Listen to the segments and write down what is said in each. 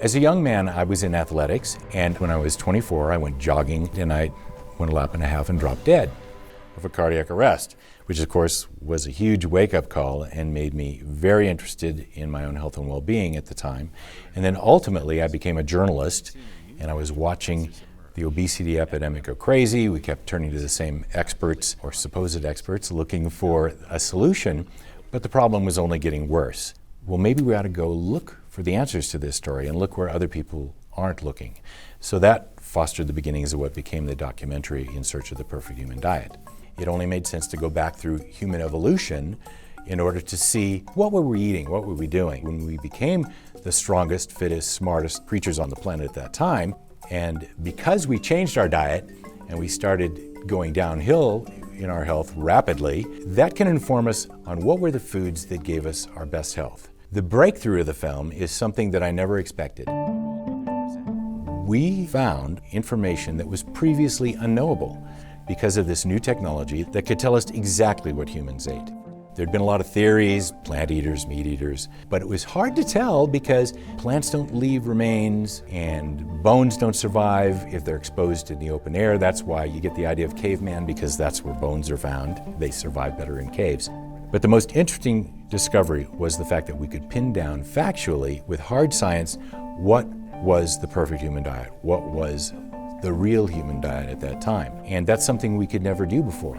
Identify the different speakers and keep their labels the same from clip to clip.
Speaker 1: As a young man, I was in athletics, and when I was 24, I went jogging, and I went a lap and a half and dropped dead of a cardiac arrest, which of course was a huge wake-up call and made me very interested in my own health and well-being at the time. And then ultimately, I became a journalist, and I was watching the obesity epidemic go crazy. We kept turning to the same experts, or supposed experts, looking for a solution, but the problem was only getting worse. Well, maybe we ought to go look for the answers to this story and look where other people aren't looking. So that fostered the beginnings of what became the documentary In Search of the Perfect Human Diet. It only made sense to go back through human evolution in order to see what were we eating, what were we doing. When we became the strongest, fittest, smartest creatures on the planet at that time, and because we changed our diet and we started going downhill in our health rapidly, that can inform us on what were the foods that gave us our best health. The breakthrough of the film is something that I never expected. We found information that was previously unknowable because of this new technology that could tell us exactly what humans ate. There'd been a lot of theories, plant eaters, meat eaters, but it was hard to tell because plants don't leave remains and bones don't survive if they're exposed in the open air. That's why you get the idea of caveman, because that's where bones are found. They survive better in caves. But the most interesting discovery was the fact that we could pin down factually with hard science what was the perfect human diet, what was the real human diet at that time. And that's something we could never do before.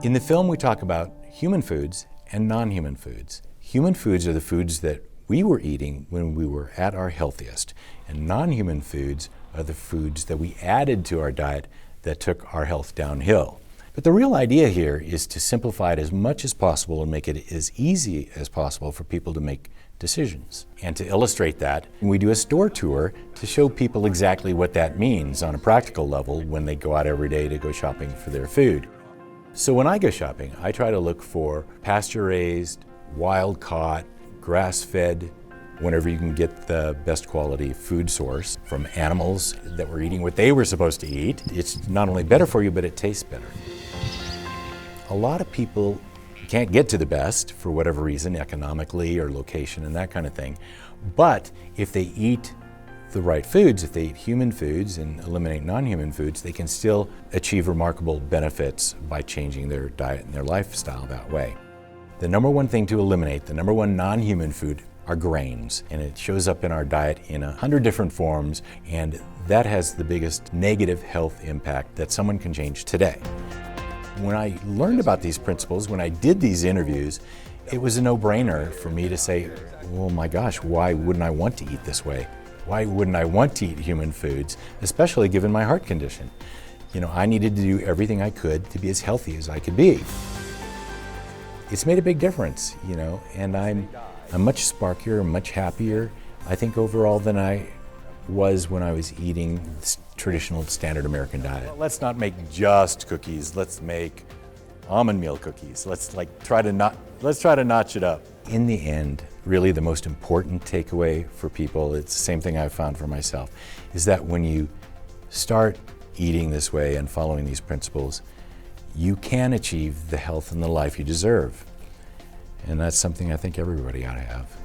Speaker 1: In the film, we talk about human foods and non-human foods. Human foods are the foods that we were eating when we were at our healthiest, and non-human foods are the foods that we added to our diet that took our health downhill. But the real idea here is to simplify it as much as possible and make it as easy as possible for people to make decisions. And to illustrate that, we do a store tour to show people exactly what that means on a practical level when they go out every day to go shopping for their food. So when I go shopping, I try to look for pasture-raised, wild-caught, grass-fed, whenever you can get the best quality food source from animals that were eating what they were supposed to eat. It's not only better for you, but it tastes better. A lot of people can't get to the best for whatever reason, economically or location and that kind of thing. But if they eat the right foods, if they eat human foods and eliminate non-human foods, they can still achieve remarkable benefits by changing their diet and their lifestyle that way. The number one thing to eliminate, the number one non-human food, are grains. And it shows up in our diet in 100 different forms, and that has the biggest negative health impact that someone can change today. When I learned about these principles, when I did these interviews, it was a no-brainer for me to say, oh my gosh, why wouldn't I want to eat this way? Why wouldn't I want to eat human foods, especially given my heart condition? You know, I needed to do everything I could to be as healthy as I could be. It's made a big difference, you know, and I'm much sparkier, much happier, I think, overall than I was when I was eating traditional standard American diet. Well, let's not make just cookies. Let's make almond meal cookies. Let's try to notch it up. In the end, really the most important takeaway for people, it's the same thing I've found for myself, is that when you start eating this way and following these principles, you can achieve the health and the life you deserve. And that's something I think everybody ought to have.